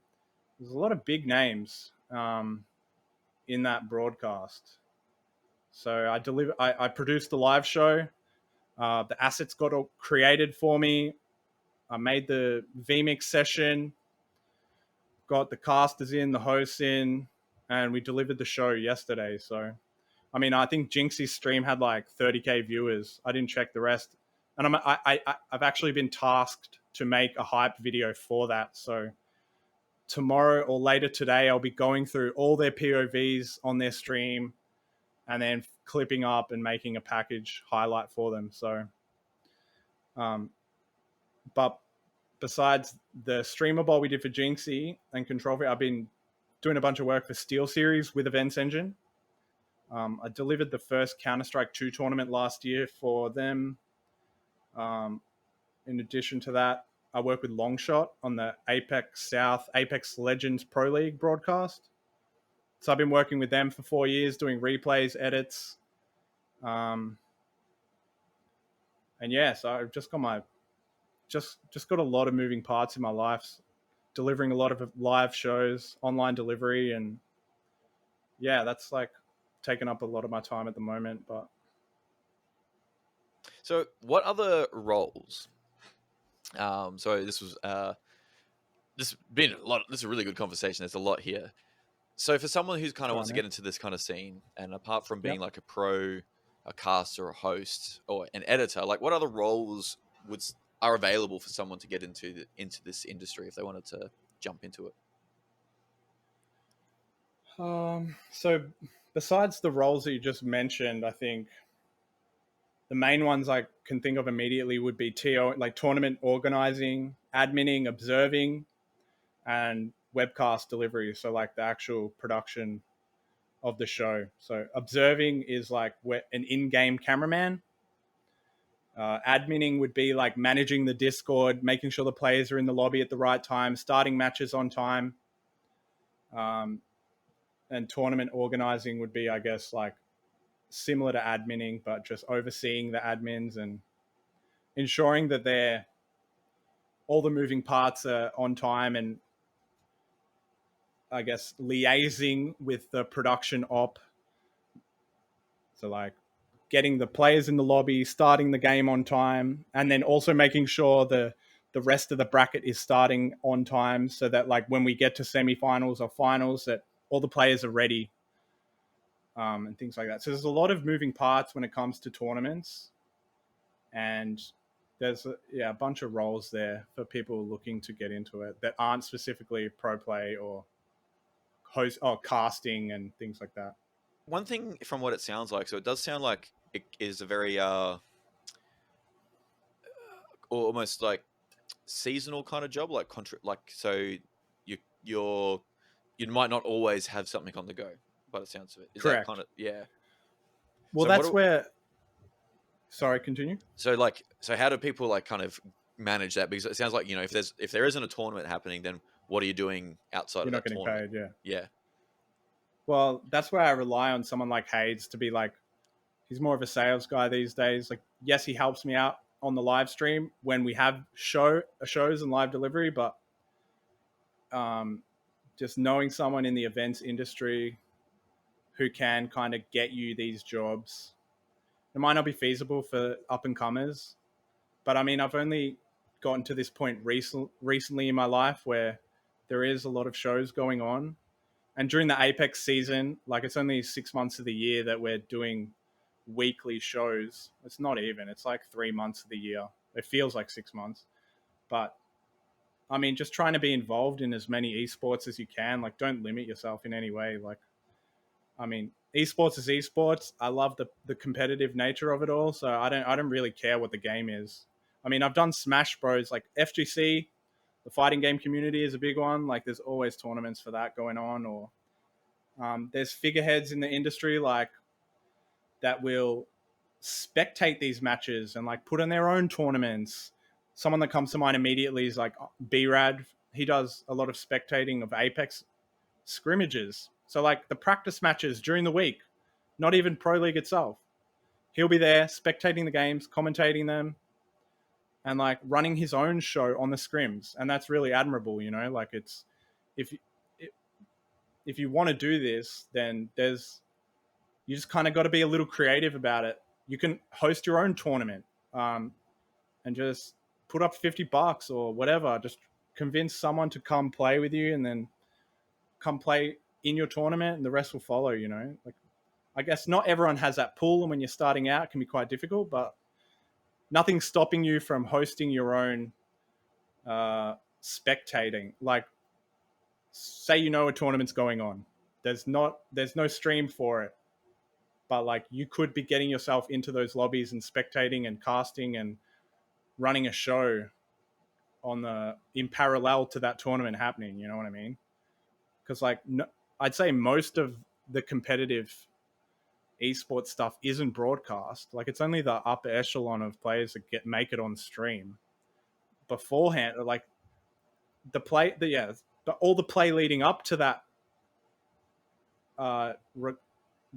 there's a lot of big names in that broadcast. So I produced the live show. The assets got all created for me. I made the VMix session, got the casters in, the hosts in, and we delivered the show yesterday. So, I mean, I think Jinxie's stream had like 30K viewers. I didn't check the rest, and I've actually been tasked to make a hype video for that. So tomorrow or later today, I'll be going through all their POVs on their stream, and then clipping up and making a package highlight for them. So, but besides the streamer bowl we did for Jinxie and Control Freak, I've been doing a bunch of work for Steel Series with Events Engine. I delivered the first Counter-Strike 2 tournament last year for them. In addition to that, I work with Longshot on the Apex South Apex Legends Pro League broadcast. So I've been working with them for 4 years, doing replays, edits. And yeah, so I've just got just got a lot of moving parts in my life, delivering a lot of live shows, online delivery, and yeah, that's like taken up a lot of my time at the moment. But So what other roles? So this was this been a lot. This is a really good conversation. There's a lot here. So for someone who's kind of wants to get into this kind of scene, and apart from being yep. like a pro, a caster, a host, or an editor, like what other roles are available for someone to get into this industry if they wanted to jump into it? So besides the roles that you just mentioned, I think the main ones I can think of immediately would be like tournament organizing, adminning, observing, and webcast delivery. So like the actual production of the show. So observing is like an in-game cameraman. Adminning would be like managing the Discord, making sure the players are in the lobby at the right time, starting matches on time. And tournament organizing would be, I guess, like similar to adminning, but just overseeing the admins and ensuring that all the moving parts are on time, and I guess liaising with the production op. So like getting the players in the lobby, starting the game on time, and then also making sure the rest of the bracket is starting on time, so that like when we get to semifinals or finals, that all the players are ready, and things like that. So there's a lot of moving parts when it comes to tournaments, and there's a bunch of roles there for people looking to get into it that aren't specifically pro play or host or casting and things like that. One thing from what it sounds like, so it does sound like it is a very almost like seasonal kind of job, like like so you're you might not always have something on the go by the sounds of it. Is that kind Correct. of yeah? Well, So what that's do, where. Sorry, continue. so how do people like kind of manage that? Because it sounds like if there isn't a tournament happening, then what are you doing outside You're of not that getting tournament? paid, yeah. Yeah. Well, that's where I rely on someone like Hayes to be like, he's more of a sales guy these days. Like, yes, he helps me out on the live stream when we have shows and live delivery, but um, just knowing someone in the events industry who can kind of get you these jobs, it might not be feasible for up and comers, but I mean, I've only gotten to this point recently in my life where there is a lot of shows going on. And during the Apex season, like it's only 6 months of the year that we're doing weekly shows. It's not even, it's like 3 months of the year. It feels like 6 months. But I mean, just trying to be involved in as many esports as you can. Like, don't limit yourself in any way. Like, I mean, esports is esports. I love the competitive nature of it all. So I don't really care what the game is. I mean, I've done Smash Bros. Like FGC, the fighting game community is a big one. Like, there's always tournaments for that going on. Or there's figureheads in the industry like that will spectate these matches and like put in their own tournaments. Someone that comes to mind immediately is like B-Rad. He does a lot of spectating of Apex scrimmages. So like the practice matches during the week, not even Pro League itself. He'll be there spectating the games, commentating them, and like running his own show on the scrims. And that's really admirable, you know? Like it's if if you want to do this, then there's you just kind of got to be a little creative about it. You can host your own tournament, and just put up $50 or whatever. Just convince someone to come play with you, and then come play in your tournament, and the rest will follow. You know, like I guess not everyone has that pool, and when you're starting out, it can be quite difficult. But nothing's stopping you from hosting your own spectating. Like, say you know a tournament's going on, there's no stream for it, but like you could be getting yourself into those lobbies and spectating and casting and running a show on the in parallel to that tournament happening. You know what I mean? Because like no, I'd say most of the competitive esports stuff isn't broadcast. Like it's only the upper echelon of players that make it on stream beforehand. Like the play, all the play leading up to that. Uh,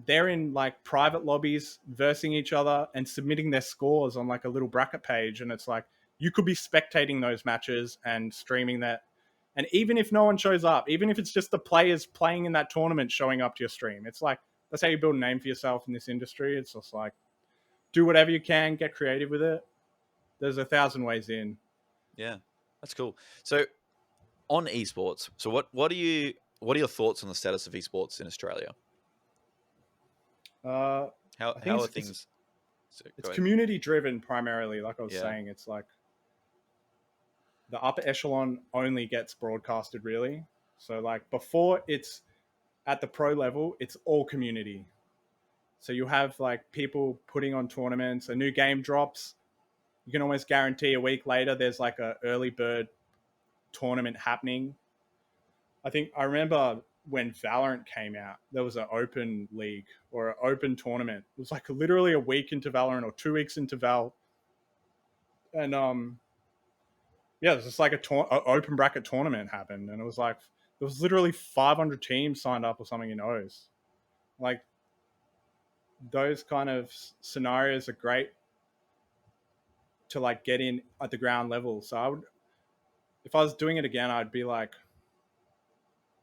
they're in like private lobbies versing each other and submitting their scores on like a little bracket page, and it's like you could be spectating those matches and streaming that. And even if no one shows up, even if it's just the players playing in that tournament showing up to your stream, it's like that's how you build a name for yourself in this industry. It's just like do whatever you can, get creative with it. There's 1,000 ways in. Yeah, that's cool. So on esports, so what are your thoughts on the status of esports in Australia? I think How are things? So, it's go ahead. community driven primarily. Like I was Yeah. saying, it's like the upper echelon only gets broadcasted really. So like before it's at the pro level, it's all community. So you have like people putting on tournaments, a new game drops, you can almost guarantee a week later there's like a early bird tournament happening. I think I remember when Valorant came out, there was an open league or an open tournament. It was like literally a week into Valorant or 2 weeks into Val, and yeah, it was just like a open bracket tournament happened, and it was like there was literally 500 teams signed up or something in O's. Like those kind of scenarios are great to like get in at the ground level. So I would, if I was doing it again, I'd be like,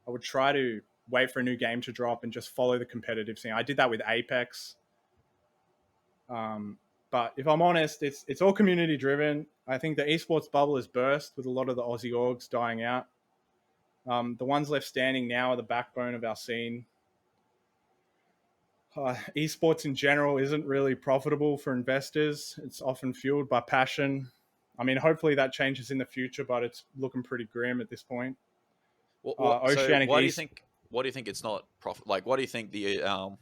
I would try to wait for a new game to drop and just follow the competitive scene. I did that with Apex. But if I'm honest, it's all community driven. I think the esports bubble has burst with a lot of the Aussie orgs dying out. The ones left standing now are the backbone of our scene. Esports in general isn't really profitable for investors. It's often fueled by passion. I mean, hopefully that changes in the future, but it's looking pretty grim at this point. So Oceanic why do you East. think? What do you think it's not profit? Like, what do you think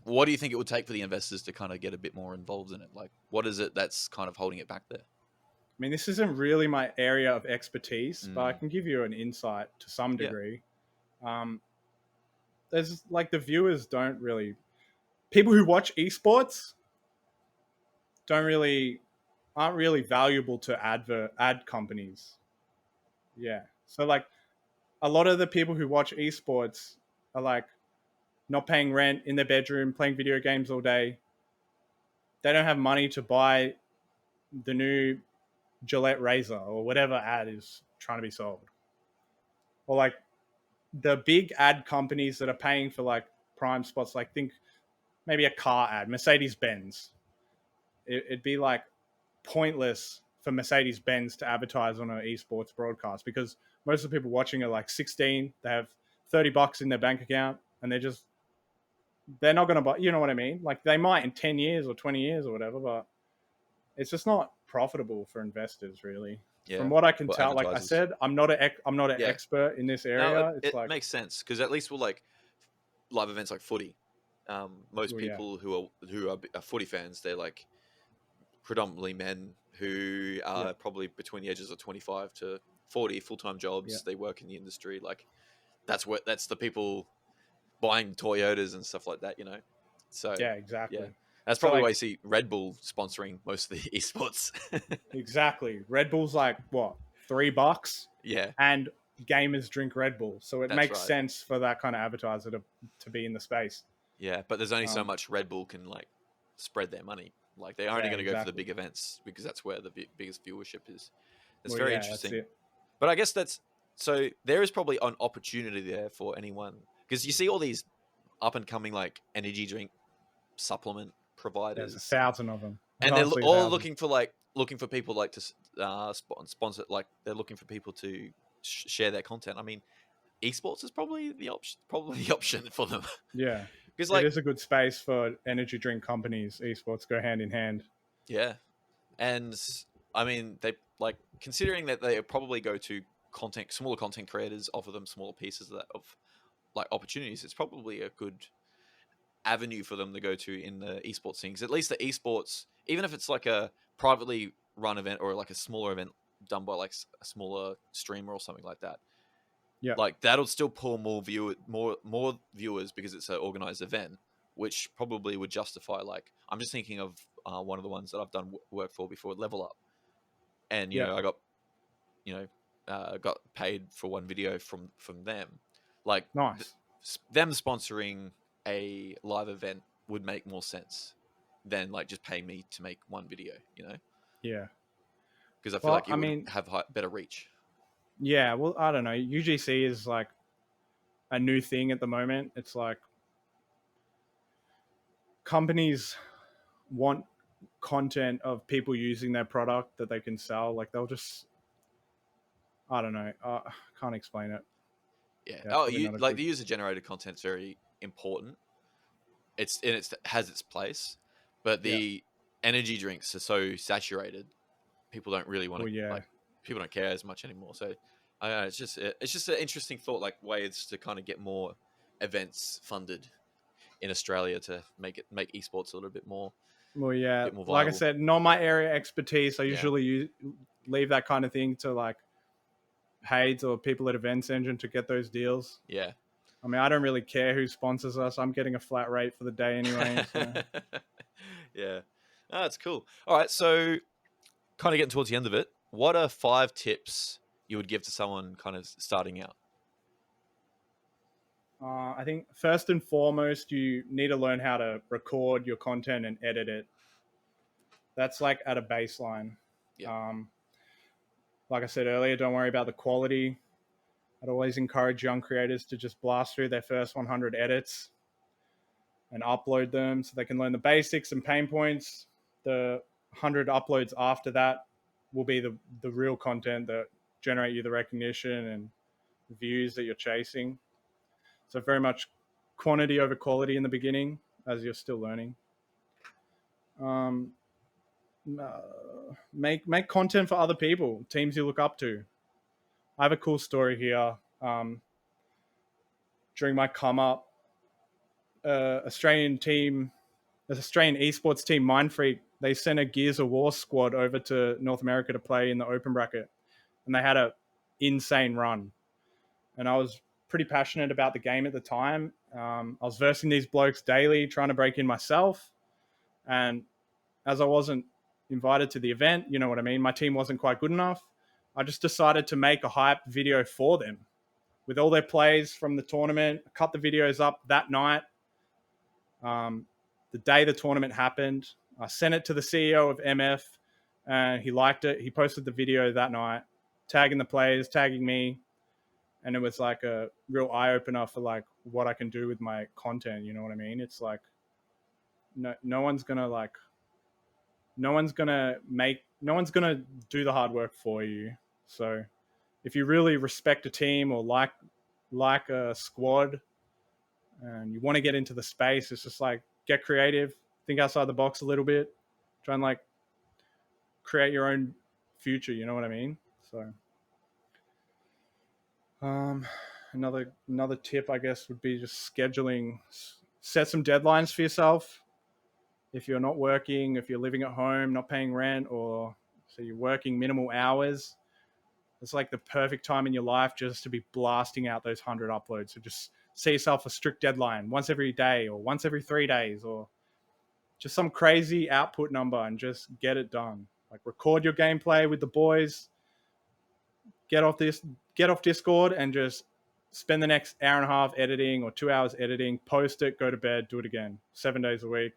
what do you think it would take for the investors to kind of get a bit more involved in it? Like, what is it that's kind of holding it back there? I mean, this isn't really my area of expertise, but I Mm. can give you an insight to some Yeah. degree. Um, there's like the viewers don't really, people who watch esports aren't really valuable to ad companies. Yeah. So like a lot of the people who watch esports are like not paying rent in their bedroom, playing video games all day. They don't have money to buy the new Gillette razor or whatever ad is trying to be sold. Or like the big ad companies that are paying for like prime spots, like think maybe a car ad, Mercedes Benz. It'd be like pointless for Mercedes Benz to advertise on an esports broadcast because most of the people watching are like 16. They have $30 in their bank account, and they're not going to buy. You know what I mean? Like they might in 10 years or 20 years or whatever, but it's just not profitable for investors, really. From Yeah. what I can Well, tell, like I advertisers. said, I'm not an Yeah. expert in this No, area. It's it like, makes sense because at least with like live events like footy, most well, yeah, people who are footy fans, they're like predominantly men who yeah, are probably between the ages of 25 to 40, full-time yeah, jobs. They work in the industry. Like that's the people buying Toyotas and stuff like that. So yeah, yeah, exactly. that's So probably why like, you see Red Bull sponsoring most of the esports. exactly, Red Bull's like what, $3, Yeah, and gamers drink Red Bull, so it that's makes right. sense for that kind of advertiser to be in the space. Yeah, but there's only so Um, much Red Bull can like spread their money. Like they're only yeah, going to go for the exactly. big events because that's where the biggest viewership is. That's Well, very yeah, that's interesting. it. But I guess so there is probably an opportunity there for anyone because you see all these up and coming like energy drink supplement There's a providers, thousand of them. There's and they're honestly a all thousand. looking for people like to sponsor. Like they're looking for people to share their content. I mean, esports is probably the option. Probably the option for them Yeah, because it like is a good space for energy drink companies. Esports go hand in hand. yeah, and I mean they like considering that they probably go to smaller content creators, offer them smaller pieces of like opportunities. It's probably a good avenue for them to go to in the esports things. At least the esports, even if it's like a privately run event or like a smaller event done by like a smaller streamer or something like that, Yeah, like that'll still pull more viewers because it's an organized event, which probably would justify. Like I'm just thinking of one of the ones that I've done work for before, Level Up, and yeah, I got got paid for one video from them. Like nice. them sponsoring a live event would make more sense than like just paying me to make one video, Yeah. because I feel Well, like it I would mean, have better reach. yeah. Well, I don't know. UGC is like a new thing at the moment. It's like companies want content of people using their product that they can sell. Like they'll just, I don't know. Can't explain it. Yeah. Yeah, Oh, probably not a like good. the user generated content is very important. It has its place, but Yeah. the energy drinks are so saturated. People don't really want Well, to yeah. like. People don't care as much anymore. So I don't know, it's just an interesting thought, like ways to kind of get more events funded in Australia to make esports a little Well, yeah. bit more Like I viable. said, not my area of expertise. I Yeah, usually leave that kind of thing to like Hades or people at Events Engine to get those deals. yeah. I mean, I don't really care who sponsors us. I'm getting a flat rate for the day anyway. So, Yeah. Oh, that's cool. All right, so kind of getting towards the end of it, what are 5 tips you would give to someone kind of starting out? I think first and foremost, you need to learn how to record your content and edit it. That's like at a baseline. Yeah. Um, like I said earlier, don't worry about the quality. I'd always encourage young creators to just blast through their first 100 edits and upload them so they can learn the basics and pain points. the 100 uploads after that will be the real content that generate you the recognition and views that you're chasing. So very much quantity over quality in the beginning as you're still learning. Um, make content for other people, teams you look up to. I have a cool story here. During my come up, Australian esports team, Mindfreak, they sent a Gears of War squad over to North America to play in the open bracket, and they had a insane run. And I was pretty passionate about the game at the time. I was versing these blokes daily, trying to break in myself. And as I wasn't invited to the event, you know what I mean, my team wasn't quite good enough. I just decided to make a hype video for them with all their plays from the tournament. I cut the videos up that night. The day the tournament happened, I sent it to the CEO of MF, and he liked it. He posted the video that night, tagging the players, tagging me, and it was like a real eye opener for like what I can do with my content. You know what I mean? It's like no one's gonna do the hard work for you. So if you really respect a team or like a squad and you want to get into the space, it's just like get creative, think outside the box a little bit, try and like create your own future. You know what I mean? So another tip, I guess, would be just scheduling. Set some deadlines for yourself. If you're not working, if you're living at home, not paying rent, or so you're working minimal hours, it's like the perfect time in your life just to be blasting out those 100 uploads. So just set yourself a strict deadline once every day or once every 3 days or just some crazy output number and just get it done. Like record your gameplay with the boys, get off Discord and just spend the next hour and a half editing or 2 hours editing, post it, go to bed, do it again, 7 days a week.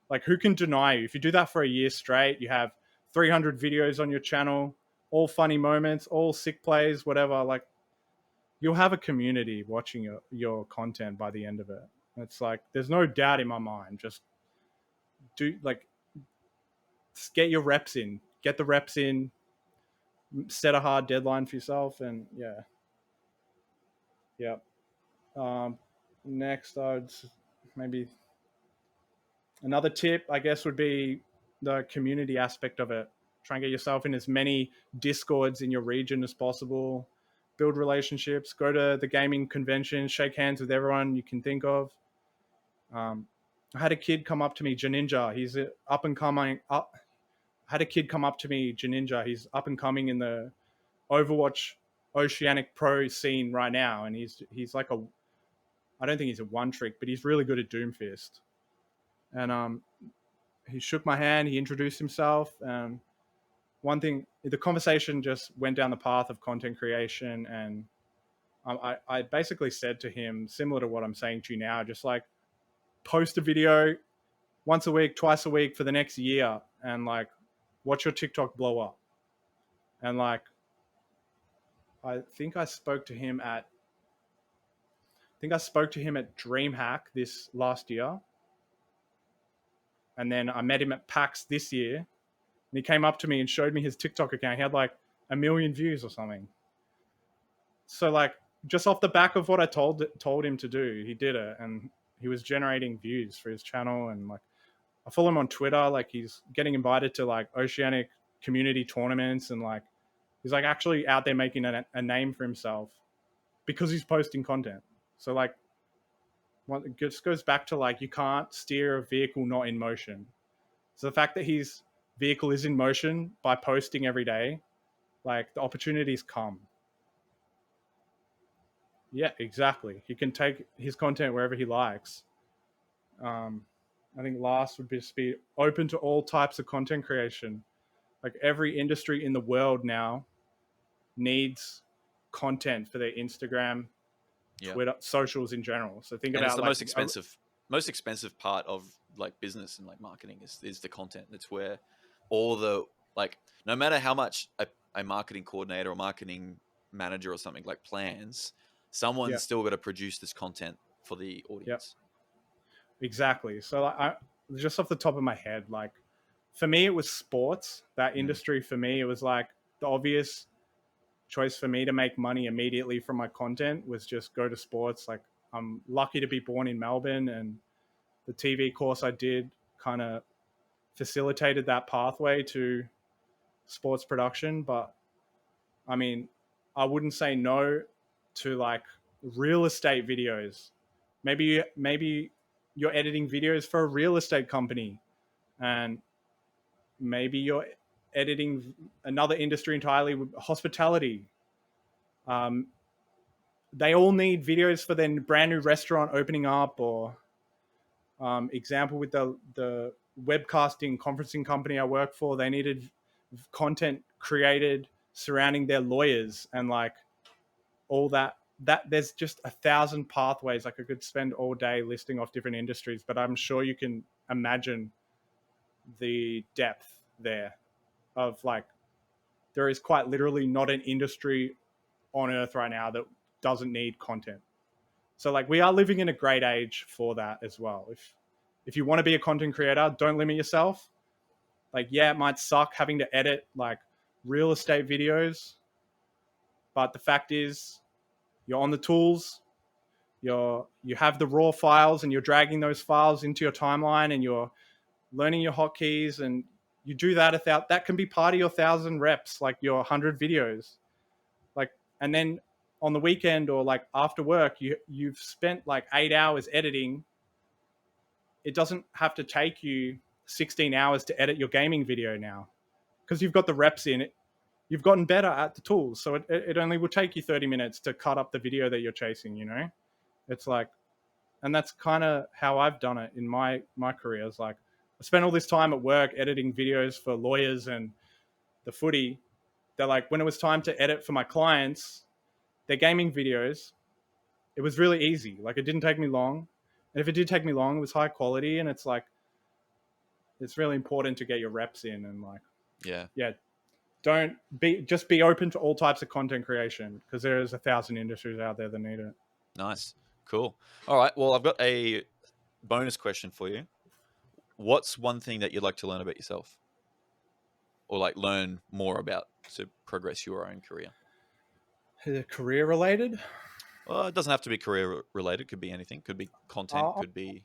Like who can deny you? If you do that for a year straight, you have 300 videos on your channel, all funny moments, all sick plays, whatever. Like you'll have a community watching your content by the end of it. It's like there's no doubt in my mind. Just get your reps in, get the reps in, set a hard deadline for yourself, and yeah. Next, I'd maybe another tip, I guess, would be the community aspect of it. Try and get yourself in as many Discords in your region as possible. Build relationships. Go to the gaming convention. Shake hands with everyone you can think of. I had a kid come up to me, Janinja. He's up and coming. I had a kid come up to me, Janinja. He's up and coming in the Overwatch Oceanic Pro scene right now, and he's like I don't think he's a one trick, but he's really good at Doomfist. And he shook my hand. He introduced himself. And one thing, the conversation just went down the path of content creation. And I basically said to him, similar to what I'm saying to you now, just like post a video once a week, twice a week for the next year, and like watch your TikTok blow up. And like, I think I spoke to him at DreamHack this last year. And then I met him at PAX this year. And he came up to me and showed me his TikTok account. He had like 1 million views or something. So like just off the back of what I told him to do, he did it, and he was generating views for his channel. And like I follow him on Twitter. Like he's getting invited to like Oceanic community tournaments, and like he's like actually out there making a name for himself because he's posting content. So like it just goes back to like you can't steer a vehicle not in motion. So the fact that his vehicle is in motion by posting every day, like the opportunities come. Yeah, exactly. He can take his content wherever he likes. I think last would just be open to all types of content creation. Like every industry in the world now needs content for their Instagram, Twitter, socials in general. So think about it's the like most expensive part of like business and like marketing is the content. That's where all the like no matter how much a marketing coordinator or marketing manager or something like plans, someone's still got to produce this content for the audience. Exactly. So like, just off the top of my head, like for me, it was sports. That industry for me, it was like the obvious choice for me to make money immediately from my content was just go to sports. Like I'm lucky to be born in Melbourne, and the TV course I did kind of facilitated that pathway to sports production. But I mean, I wouldn't say no to like real estate videos. Maybe you're editing videos for a real estate company, and maybe you're editing another industry entirely, hospitality. Um, they all need videos for their brand new restaurant opening up, or example with the webcasting conferencing company I work for, they needed content created surrounding their lawyers and like all that. That there's just 1,000 pathways. Like I could spend all day listing off different industries, but I'm sure you can imagine the depth there of like there is quite literally not an industry on earth right now that doesn't need content. So like we are living in a great age for that as well. If you want to be a content creator, don't limit yourself. Like yeah, it might suck having to edit like real estate videos, but the fact is you're on the tools, you have the raw files and you're dragging those files into your timeline and you're learning your hotkeys, and you do that without that can be part of your 1,000 reps, like your 100 videos. Like, and then on the weekend or like after work, you've spent like 8 hours editing. It doesn't have to take you 16 hours to edit your gaming video now because you've got the reps in it. You've gotten better at the tools. So it only will take you 30 minutes to cut up the video that you're chasing, you know? It's like, and that's kind of how I've done it in my career. It's like I spent all this time at work editing videos for lawyers and the footy. They're like, when it was time to edit for my clients, their gaming videos, it was really easy. Like it didn't take me long. And if it did take me long, it was high quality. And it's like, it's really important to get your reps in and like, yeah, just be open to all types of content creation because there is 1,000 industries out there that need it. Nice. Cool. All right. Well, I've got a bonus question for you. What's one thing that you'd like to learn about yourself or like learn more about to progress your own career? Career related? Well, it doesn't have to be career related. Could be anything. Could be content. Could be.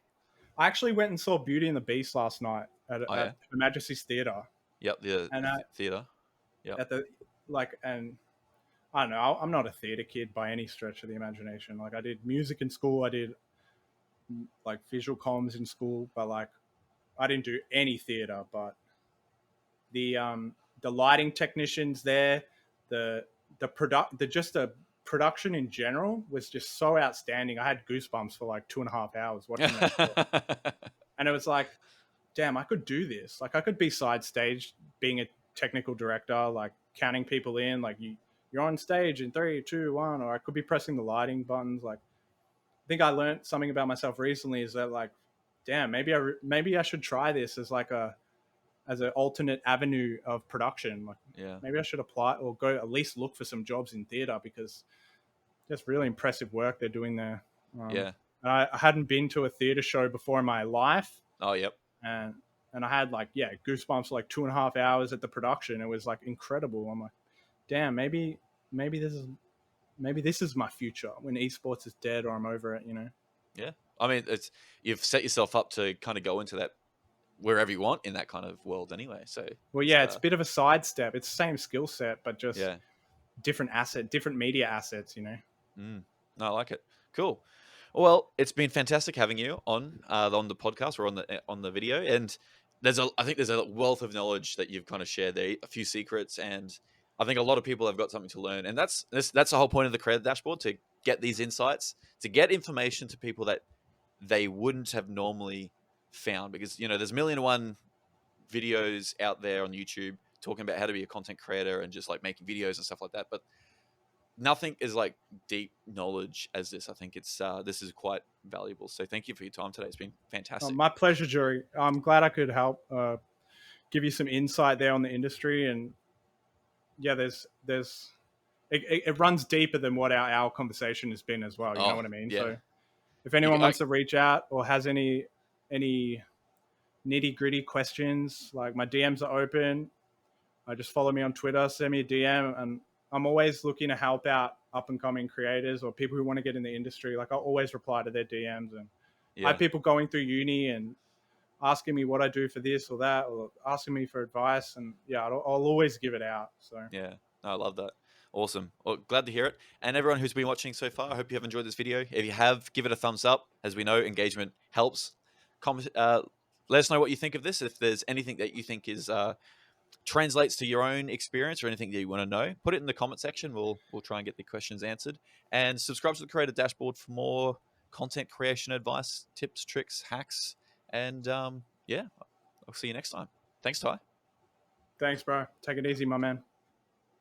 I actually went and saw Beauty and the Beast last night at Her Majesty's Theatre. Yep, the theatre. Yeah. At the and I don't know. I'm not a theatre kid by any stretch of the imagination. Like I did music in school. I did like visual comms in school, but like I didn't do any theatre. But the lighting technicians there, the production in general was just so outstanding. I had goosebumps for like 2.5 hours watching that. And it was like, damn, I could do this. Like I could be side stage being a technical director, like counting people in, like you're on stage in 3, 2, 1, or I could be pressing the lighting buttons. Like I think I learned something about myself recently is that like, damn, maybe I should try this as like as an alternate avenue of production. Like maybe I should apply or go at least look for some jobs in theater because just really impressive work they're doing there. I hadn't been to a theater show before in my life. Oh, yep. And I had like, goosebumps for like 2.5 hours at the production. It was like incredible. I'm like, damn, maybe this is my future when esports is dead or I'm over it, you know? Yeah. I mean, you've set yourself up to kind of go into that wherever you want in that kind of world anyway. So, well, yeah, it's a bit of a sidestep. It's the same skill set, but just different media assets, you know? No, I like it. Cool. Well, it's been fantastic having you on the podcast or on the video, and I think there's a wealth of knowledge that you've kind of shared there, a few secrets, and I think a lot of people have got something to learn, and that's the whole point of the Creator Dashboard, to get these insights, to get information to people that they wouldn't have normally found, because there's 1,000,001 videos out there on YouTube talking about how to be a content creator and just like making videos and stuff like that, but nothing is like deep knowledge as this. I think this is quite valuable. So thank you for your time today. It's been fantastic. My pleasure, Jury. I'm glad I could help give you some insight there on the industry. And yeah, it runs deeper than what our conversation has been as well. You know what I mean? Yeah. So if anyone wants to reach out or has any nitty gritty questions, like my DMs are open. Just follow me on Twitter, send me a DM, and I'm always looking to help out up and coming creators or people who want to get in the industry. Like I'll always reply to their DMs, and I have people going through uni and asking me what I do for this or that, or asking me for advice, and yeah, I'll always give it out. So yeah, I love that. Awesome. Well, glad to hear it. And everyone who's been watching so far, I hope you have enjoyed this video. If you have, give it a thumbs up. As we know, engagement helps. Comment, let us know what you think of this. If there's anything that you think is translates to your own experience or anything that you want to know, put it in the comment section. We'll try and get the questions answered. And subscribe to the Creator Dashboard for more content creation advice, tips, tricks, hacks. And yeah, I'll see you next time. Thanks, Ty. thanks, bro. Take it easy, my man.